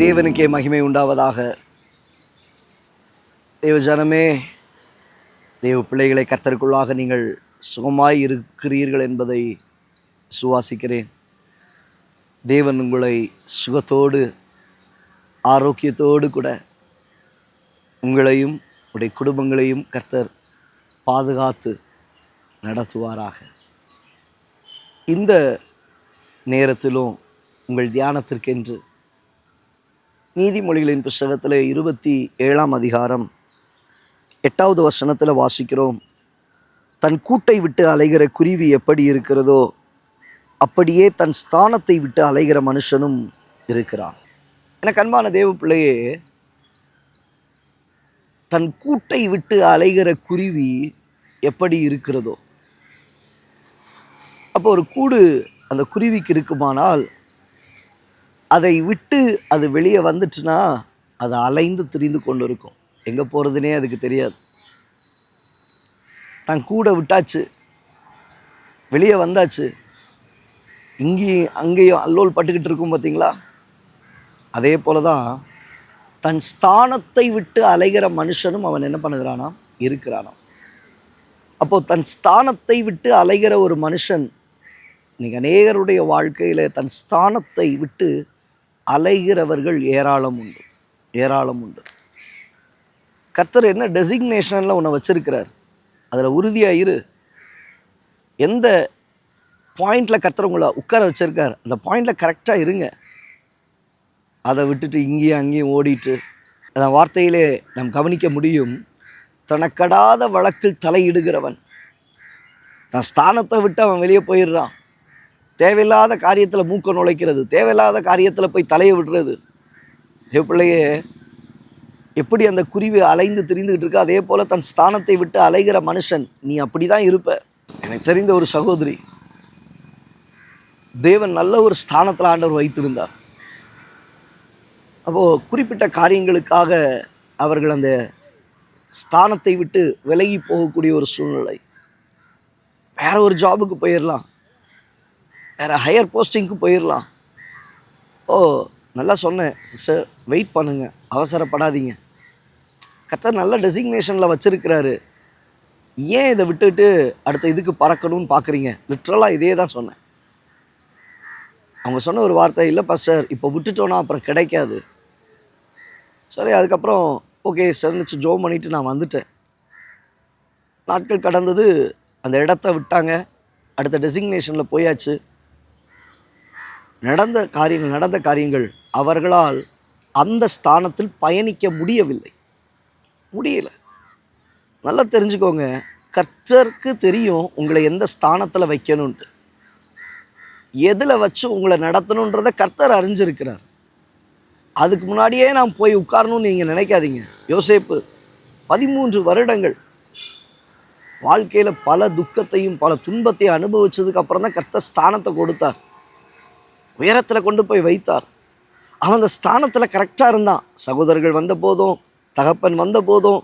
தேவனுக்கே மகிமை உண்டாவதாக. தேவ ஜனமே, தேவ பிள்ளைகளை கர்த்தருக்குள்ளாக நீங்கள் சுகமாய் இருக்கிறீர்கள் என்பதை சுவாசிக்கிறேன். தேவன் உங்களை சுகத்தோடு ஆரோக்கியத்தோடு கூட உங்களையும் உடைய குடும்பங்களையும் கர்த்தர் பாதுகாத்து நடத்துவாராக. இந்த நேரத்திலும் உங்கள் தியானத்திற்கென்று நீதிமொழிகளின் புஸ்தகத்தில் 27ஆம் அதிகாரம் 8வது வசனத்தில் வாசிக்கிறோம். தன் கூட்டை விட்டு அலைகிற குருவி எப்படி இருக்கிறதோ அப்படியே தன் ஸ்தானத்தை விட்டு அலைகிற மனுஷனும் இருக்கிறான். எனக்கு அன்பான தேவ பிள்ளையே, தன் கூட்டை விட்டு அலைகிற குருவி எப்படி இருக்கிறதோ, அப்போ ஒரு கூடு அந்த குருவிக்கு இருக்குமானால் அதை விட்டு அது வெளியே வந்துச்சுன்னா அது அலைந்து திரிந்து கொண்டு இருக்கும். எங்கே போகிறதுனே அதுக்கு தெரியாது. தன் கூடை விட்டாச்சு, வெளியே வந்தாச்சு, இங்கேயும் அங்கேயும் அல்லோல் பட்டுக்கிட்டு இருக்கும். பார்த்தீங்களா? அதே போல தான் தன் ஸ்தானத்தை விட்டு அலைகிற மனுஷனும் அவன் என்ன பண்ணுகிறானா, இருக்கிறானா. அப்போது தன் ஸ்தானத்தை விட்டு அலைகிற ஒரு மனுஷன், இன்னைக்கு அநேகருடைய வாழ்க்கையில் தன் ஸ்தானத்தை விட்டு அலைகிறவர்கள் ஏராளம் உண்டு, ஏராளம் உண்டு. கர்த்தர் என்ன டெசிக்னேஷனில் உன்னை வச்சிருக்கிறார், அதில் உறுதியாக இரு. எந்த பாயிண்டில் கர்த்தர் உங்களை உட்கார வச்சிருக்கார், அந்த பாயிண்டில் கரெக்டாக இருங்க. அதை விட்டுட்டு இங்கேயும் அங்கேயும் ஓடிட்டு, அந்த வார்த்தையிலே நாம் கவனிக்க முடியும், தனக்கடாத வழக்கில் தலையிடுகிறவன். தன் ஸ்தானத்தை விட்டு அவன் வெளியே போயிடுறான். தேவையில்லாத காரியத்தில் மூக்க நுழைக்கிறது, தேவையில்லாத காரியத்தில் போய் தலையை விடுறது. பிள்ளையே, எப்படி அந்த குருவி அலைந்து திரிந்துகிட்டு இருக்கா, அதே போல் தன் ஸ்தானத்தை விட்டு அலைகிற மனுஷன் நீ அப்படி தான் இருப்ப. எனக்கு தெரிந்த ஒரு சகோதரி, தேவன் நல்ல ஒரு ஸ்தானத்தில் ஆண்டவர் வைத்திருந்தார். அப்போது குறிப்பிட்ட காரியங்களுக்காக அவர்கள் அந்த ஸ்தானத்தை விட்டு விலகி போகக்கூடிய ஒரு சூழ்நிலை. வேற ஒரு ஜாபுக்கு போயிடலாம், வேறு ஹையர் போஸ்டிங்க்கு போயிடலாம். நல்லா சொன்னேன் சிஸ்டர், வெயிட் பண்ணுங்கள், அவசரப்படாதீங்க. கர்த்தர் நல்ல டெசிக்னேஷனில் வச்சுருக்கிறாரு, ஏன் இதை விட்டுட்டு அடுத்த இதுக்கு பறக்கணும்னு பார்க்குறீங்க? லிட்ரலாக இதே தான் சொன்னேன். அவங்க சொன்ன ஒரு வார்த்தை, இல்லை பாஸ்டர் இப்போ விட்டுட்டோன்னா அப்புறம் கிடைக்காது. சரி, அதுக்கப்புறம் ஓகே சரிச்சு ஜோம் பண்ணிவிட்டு நான் வந்துட்டேன். நாட்கள் கடந்தது, அந்த இடத்த விட்டாங்க, அடுத்த டெசிக்னேஷனில் போயாச்சு. நடந்த காரியங்கள் அவர்களால் அந்த ஸ்தானத்தில் பயணிக்க முடியல. நல்லா தெரிஞ்சுக்கோங்க, கர்த்தருக்கு தெரியும் உங்களை எந்த ஸ்தானத்தில் வைக்கணுன்ட்டு, எதில் வச்சு உங்களை நடத்தணுன்றதை கர்த்தர் அறிஞ்சிருக்கிறார். அதுக்கு முன்னாடியே நான் போய் உட்காரணும்னு நீங்கள் நினைக்காதீங்க. யோசேப்பு 13 வருடங்கள் வாழ்க்கையில் பல துக்கத்தையும் பல துன்பத்தையும் அனுபவிச்சதுக்கு அப்புறம் தான் கர்த்தர் ஸ்தானத்தை கொடுத்தார், உயரத்தில் கொண்டு போய் வைத்தார். அவன் அந்த ஸ்தானத்தில் கரெக்டாக இருந்தான். சகோதரர்கள் வந்த போதும், தகப்பன் வந்த போதும்,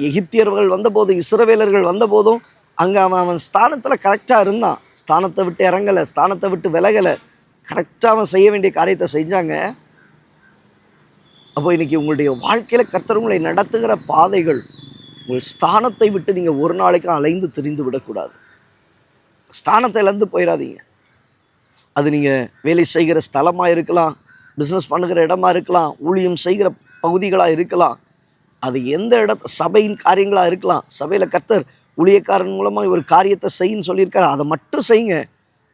எகிப்தியர்கள் வந்த போதும், இஸ்ரவேலர்கள் வந்த போதும் அங்கே அவன் ஸ்தானத்தில் கரெக்டாக இருந்தான். ஸ்தானத்தை விட்டு இறங்கலை, ஸ்தானத்தை விட்டு விலகலை, கரெக்டாக அவன் செய்ய வேண்டிய காரியத்தை செஞ்சாங்க. அப்போ இன்றைக்கி உங்களுடைய வாழ்க்கையில் கர்த்தர் உங்களை நடத்துகிற பாதைகள், உங்கள் ஸ்தானத்தை விட்டு நீங்கள் ஒரு நாளைக்கும் அலைந்து திரிந்து விடக்கூடாது. ஸ்தானத்தை இழந்து போயிடாதீங்க. அது நீங்கள் வேலை செய்கிற ஸ்தலமாக இருக்கலாம், பிஸ்னஸ் பண்ணுகிற இடமா இருக்கலாம், ஊழியம் செய்கிற பகுதிகளாக இருக்கலாம், அது எந்த சபையின் காரியங்களாக இருக்கலாம். சபையில் கர்த்தர் ஊழியக்காரன் மூலமாக ஒரு காரியத்தை செய்யணும்னு சொல்லியிருக்காரு, அதை மட்டும் செய்யுங்க.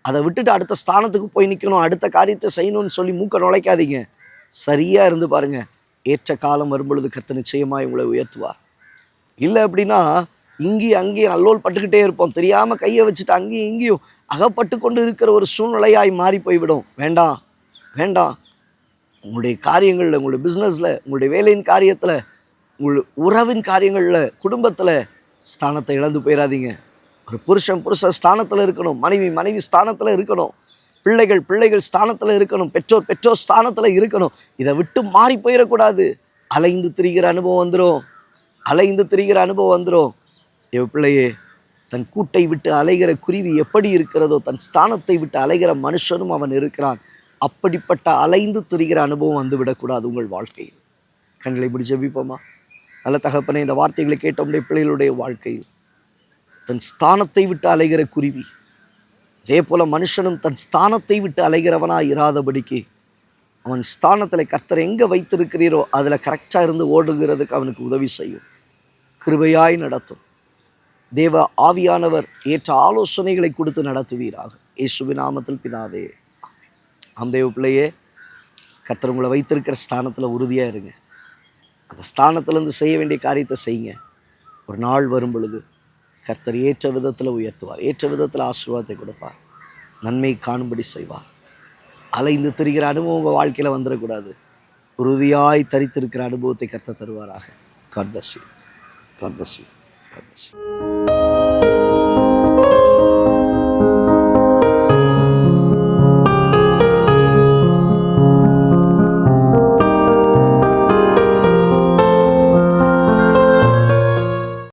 அதை விட்டுட்டு அடுத்த ஸ்தானத்துக்கு போய் நிற்கணும், அடுத்த காரியத்தை செய்யணும்னு சொல்லி மூக்க நுழைக்காதீங்க. சரியாக இருந்து பாருங்கள், ஏற்ற காலம் வரும்பொழுது கர்த்தர் நிச்சயமாக உங்களை உயர்த்துவார். இல்லை அப்படின்னா இங்கேயும் அங்கேயும் அல்லோல் பட்டுக்கிட்டே இருப்போம், தெரியாமல் கையை வச்சுட்டு அங்கேயும் இங்கேயும் அகப்பட்டு கொண்டு இருக்கிற ஒரு சூழ்நிலையாய் மாறி போய்விடும். வேண்டாம். உங்களுடைய காரியங்களில், உங்களுடைய பிஸ்னஸில், உங்களுடைய வேலையின் காரியத்தில், உங்களுடைய உறவின் காரியங்களில், குடும்பத்தில் ஸ்தானத்தை இழந்து போயிடாதீங்க. ஒரு புருஷன் ஸ்தானத்தில் இருக்கணும், மனைவி ஸ்தானத்தில் இருக்கணும், பிள்ளைகள் ஸ்தானத்தில் இருக்கணும், பெற்றோர் ஸ்தானத்தில் இருக்கணும். இதை விட்டு மாறி போயிடக்கூடாது. அலைந்து திரிகிற அனுபவம் வந்துடும். என் பிள்ளையே, தன் கூட்டை விட்டு அலைகிற குருவி எப்படி இருக்கிறதோ, தன் ஸ்தானத்தை விட்டு அலைகிற மனுஷனும் அவன் இருக்கிறான். அப்படிப்பட்ட அலைந்து திரிகிற அனுபவம் வந்து விடக்கூடாது உங்கள் வாழ்க்கையில். கண்களை இப்படி ஜெபிப்போமா? நல்ல தகப்பனே, இந்த வார்த்தைகளை கேட்ட உடைய பிள்ளைகளுடைய வாழ்க்கையில் தன் ஸ்தானத்தை விட்டு அலைகிற குருவி, அதே போல மனுஷனும் தன் ஸ்தானத்தை விட்டு அலைகிறவனாக இராதபடிக்கு அவன் ஸ்தானத்தில் கர்த்தர் எங்கே வைத்திருக்கிறீரோ அதில் கரெக்டாக இருந்து ஓடுகிறதுக்கு அவனுக்கு உதவி செய்யும். கிருபையாய் நடத்தும். தேவ ஆவியானவர் ஏற்ற ஆலோசனைகளை கொடுத்து நடத்துவீராக. இயேசுவின் நாமத்தில் பிதாவே. ஆம் தேவ பிள்ளையே, கர்த்தர் உங்களை வைத்திருக்கிற ஸ்தானத்தில் உறுதியாக இருங்க. அந்த ஸ்தானத்திலேருந்து செய்ய வேண்டிய காரியத்தை செய்யுங்க. ஒரு நாள் வரும் பொழுது கர்த்தர் ஏற்ற விதத்தில் உயர்த்துவார், ஏற்ற விதத்தில் ஆசீர்வாதத்தை கொடுப்பார், நன்மை காணும்படி செய்வார். அலைந்து திரிகிற அனுபவம் உங்கள் வாழ்க்கையில் வந்துடக்கூடாது. உறுதியாய் தரித்திருக்கிற அனுபவத்தை கர்த்தர் தருவாராக. God bless you. God bless you. God bless you.